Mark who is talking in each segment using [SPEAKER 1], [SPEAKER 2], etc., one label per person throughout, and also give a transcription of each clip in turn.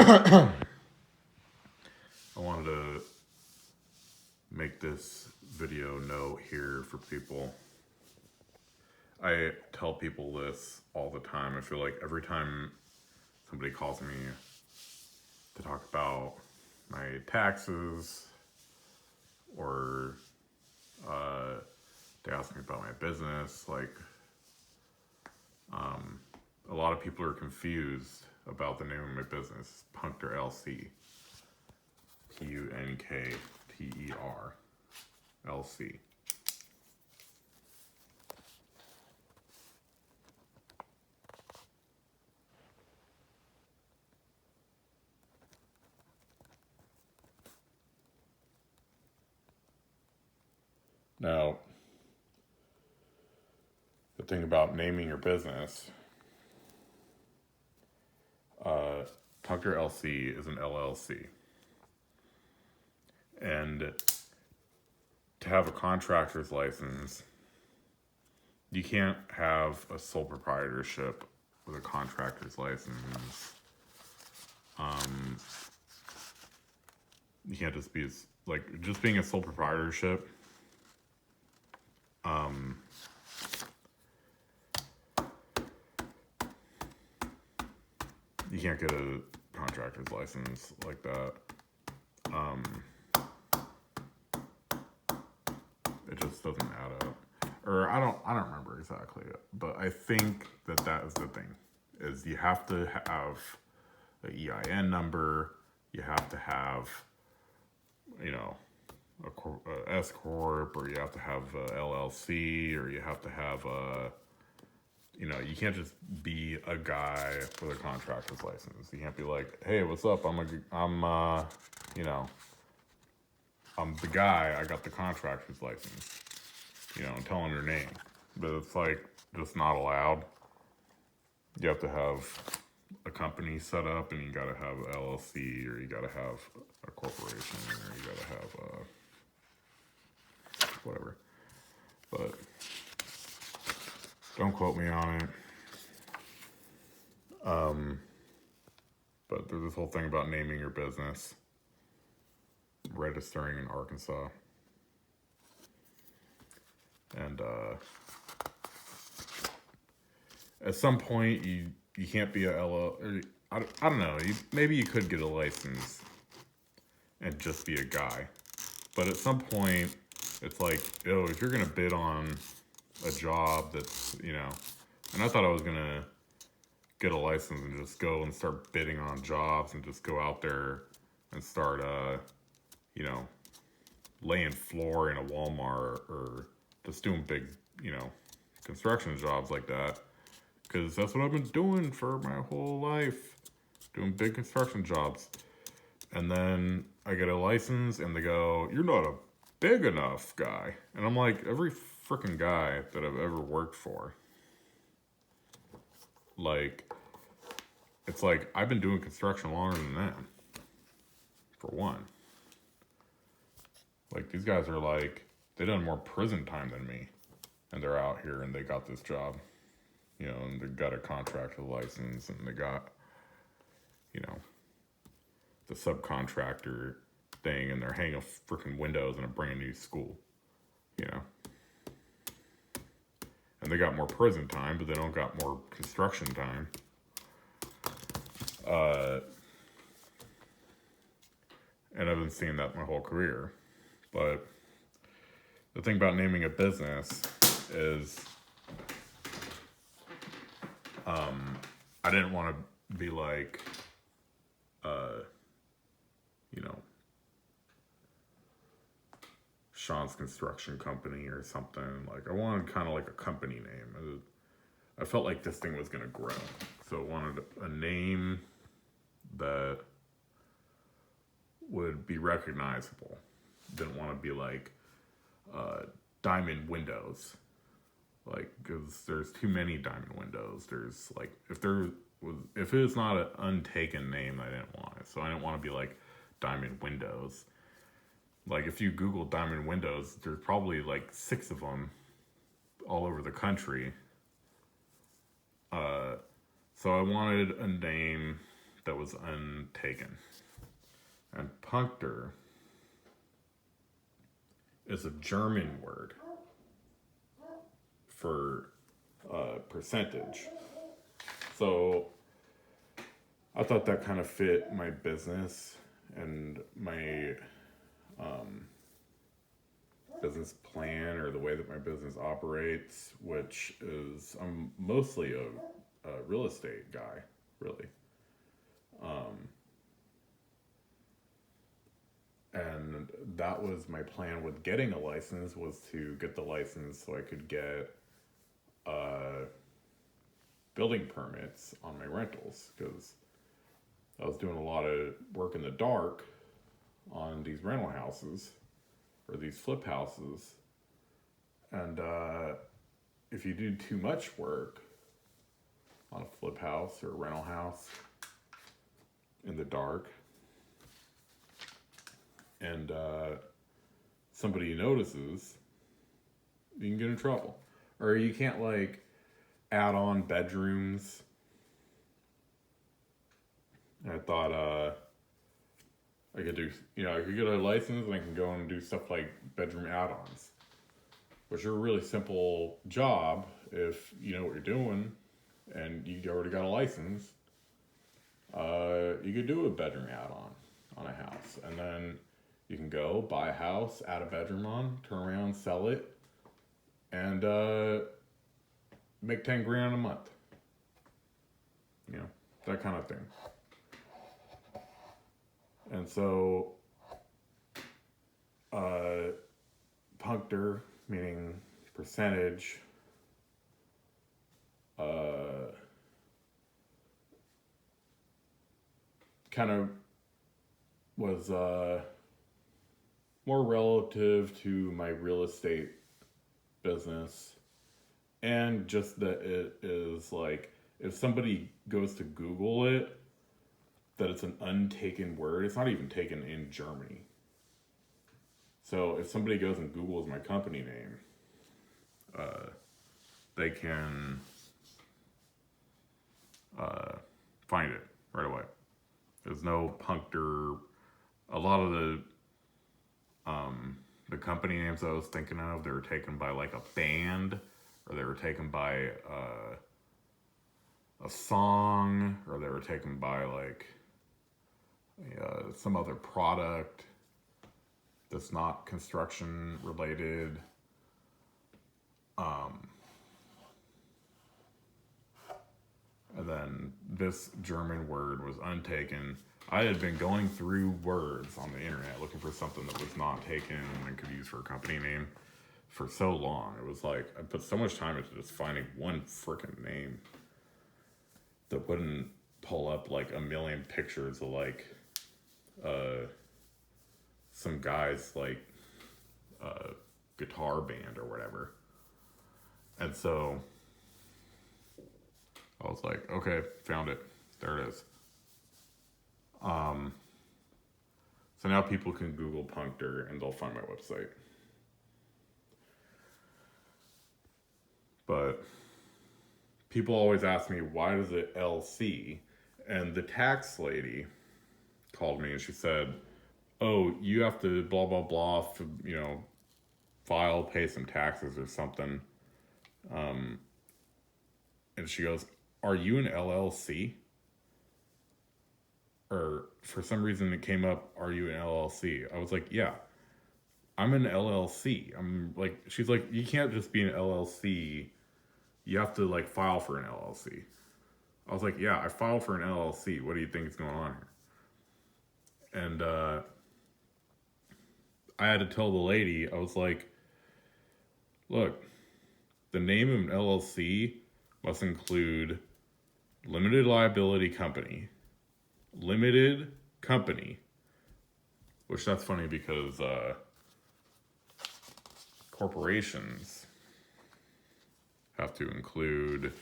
[SPEAKER 1] I wanted to make this video note here for people. I tell people this all the time. I feel like every time somebody calls me to talk about my taxes or they ask me about my business, a lot of people are confused about the name of my business, Punkter LC. Punkter LC. Now, the thing about naming your business, Tucker LC is an LLC. And to have a contractor's license, you can't have a sole proprietorship with a contractor's license. You can't just be just being a sole proprietorship. You can't get a contractor's license like that. It just doesn't add up. Or I don't remember exactly, but I think that is the thing. Is you have to have a EIN number, you have to have, a S corp, or you have to have a LLC, or you have to have you can't just be a guy with a contractor's license. You can't be like, hey, what's up? I'm the guy. I got the contractor's license. And telling your name, but it's just not allowed. You have to have a company set up, and you got to have LLC, or you got to have a corporation, or you got to have whatever. But don't quote me on it. But there's this whole thing about naming your business, registering in Arkansas, and at some point you can't be a LL. I don't know. Maybe you could get a license and just be a guy, but at some point it's like, if you're gonna bid on a job that's and I thought I was gonna get a license and just go and start bidding on jobs and just go out there and start laying floor in a Walmart or just doing big construction jobs like that, because that's what I've been doing for my whole life, doing big construction jobs. And then I get a license and they go, you're not a big enough guy. And I'm like, every freaking guy that I've ever worked for, it's like I've been doing construction longer than them, for one. These guys are they done more prison time than me, and they're out here and they got this job, and they got a contractor license, and they got the subcontractor thing, and they're hanging freaking windows in a brand new school, and they got more prison time, but they don't got more construction time. And I've been seeing that my whole career. But the thing about naming a business is I didn't want to be like, Sean's Construction Company or something. I wanted kind of like a company name. I felt like this thing was going to grow. So I wanted a name that would be recognizable. Didn't want to be like Diamond Windows. Because there's too many Diamond Windows. There's if it was not an untaken name, I didn't want it. So I didn't want to be like Diamond Windows. If you Google Diamond Windows, there's probably 6 of them all over the country. So I wanted a name that was untaken. And puncter is a German word for percentage. So I thought that kind of fit my business and my business plan, or the way that my business operates, which is I'm mostly a real estate guy, really. And that was my plan with getting a license, was to get the license so I could get building permits on my rentals, because I was doing a lot of work in the dark on these rental houses or these flip houses. And if you do too much work on a flip house or a rental house in the dark, and somebody notices, you can get in trouble. Or you can't like add on bedrooms. And I thought I could do, I could get a license and I can go and do stuff like bedroom add-ons, which are a really simple job if you know what you're doing and you already got a license. You could do a bedroom add-on on a house, and then you can go buy a house, add a bedroom on, turn around, sell it, and make 10 grand a month. That kind of thing. And so, puncter, meaning percentage, kind of was more relative to my real estate business, and just that it is like, if somebody goes to Google it, that it's an untaken word. It's not even taken in Germany. So if somebody goes and Googles my company name, they can find it right away. There's no puncter. A lot of the company names I was thinking of, they were taken by like a band, or they were taken by a song, or they were taken by like some other product that's not construction related. And then this German word was untaken. I had been going through words on the internet looking for something that was not taken and could use for a company name for so long. It was like I put so much time into just finding one freaking name that wouldn't pull up like a million pictures of like some guy's like guitar band or whatever. And so I was like, okay, found it. There it is. So now people can Google puncter and they'll find my website. But people always ask me, why does it LC? And the tax lady called me and she said, oh, you have to blah, blah, blah, file, pay some taxes or something. And she goes, are you an LLC? Or for some reason it came up, are you an LLC? I was like, yeah, I'm an LLC. I'm like, she's like, you can't just be an LLC. You have to like file for an LLC. I was like, yeah, I filed for an LLC. What do you think is going on here? And I had to tell the lady, I was like, look, the name of an LLC must include limited liability company, limited company, which that's funny because corporations have to include,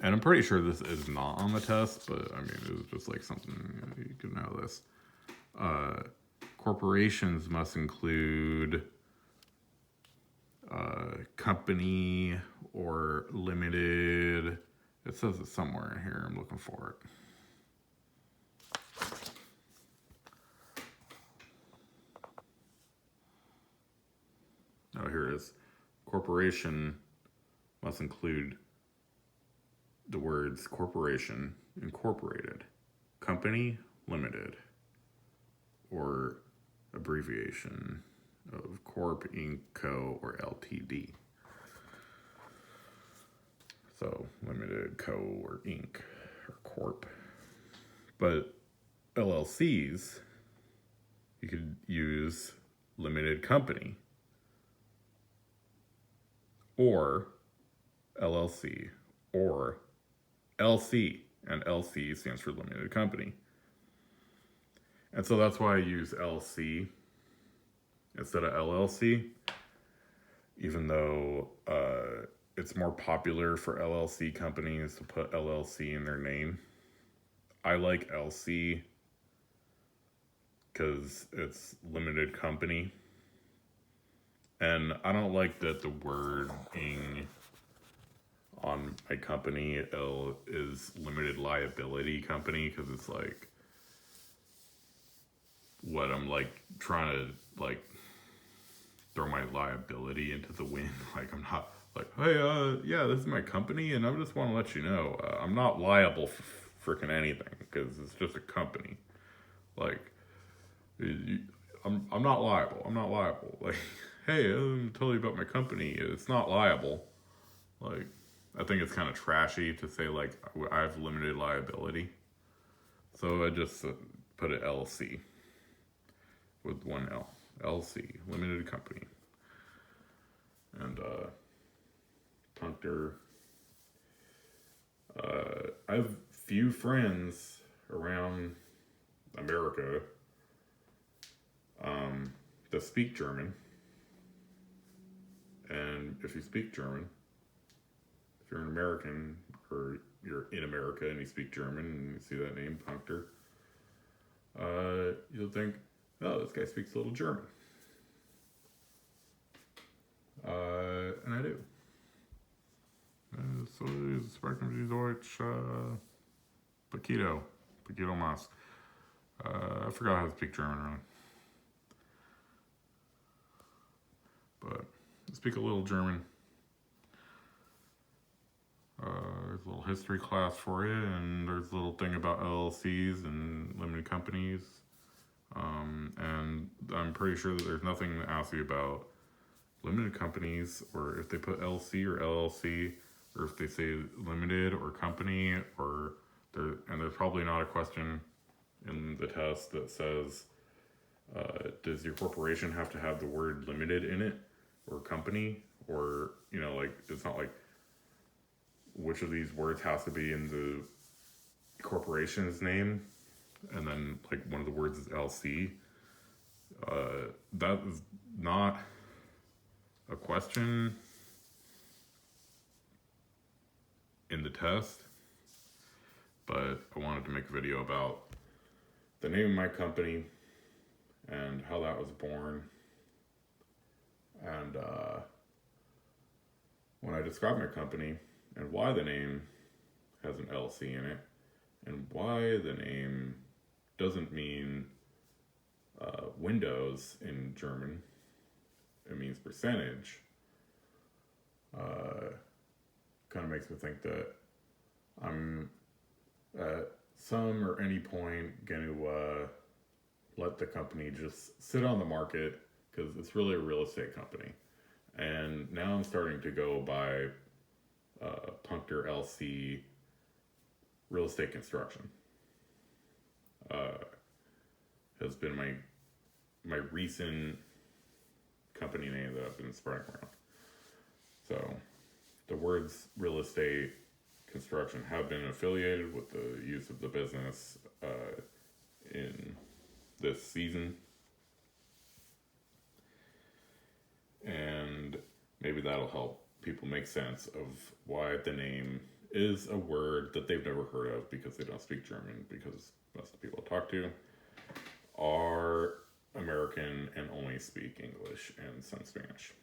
[SPEAKER 1] and I'm pretty sure this is not on the test, but I mean, it was just like something, you could know this. Corporations must include company or limited It says it somewhere in here. I'm looking for it. Oh, here it is. Corporation must include the words corporation, incorporated, company, limited, or abbreviation of Corp, Inc., Co., or Ltd. So limited, Co., or Inc., or Corp. But LLCs, you could use limited company or LLC or LC, and LC stands for limited company. And so that's why I use LC instead of LLC, even though it's more popular for LLC companies to put LLC in their name. I like LC because it's limited company. And I don't like that the wording on my company is limited liability company, because it's like what I'm like trying to like throw my liability into the wind. Like I'm not like, hey, yeah, this is my company, and I just want to let you know I'm not liable for freaking anything because it's just a company. Like, I'm not liable. I'm not liable. Like, hey, I'm tell you about my company. It's not liable. Like, I think it's kind of trashy to say like I have limited liability. So I just put it LC with one L. LC, limited company. And Puncter. I have few friends around America that speak German. And if you speak German, if you're an American or you're in America and you speak German and you see that name, Puncter, you'll think, oh, this guy speaks a little German. And I do. So sprechen Sie Deutsch, Paquito Mas. I forgot how to speak German, really. But I speak a little German. There's a little history class for you, and there's a little thing about LLCs and limited companies. And I'm pretty sure that there's nothing that asks you about limited companies, or if they put LC or LLC, or if they say limited or company, or there's probably not a question in the test that says, does your corporation have to have the word limited in it, or company, or, like, it's not like which of these words has to be in the corporation's name, and then like one of the words is LC. That is not a question in the test, but I wanted to make a video about the name of my company and how that was born, and when I describe my company and why the name has an LC in it, and why the name doesn't mean Windows in German, it means percentage, kind of makes me think that I'm at some or any point going to let the company just sit on the market, because it's really a real estate company. And now I'm starting to go by Puncter LC Real Estate Construction. Has been my recent company name that I've been spreading around. So the words real estate construction have been affiliated with the use of the business in this season. And maybe that'll help people make sense of why the name is a word that they've never heard of, because they don't speak German, because most of the people I talk to are American and only speak English and some Spanish.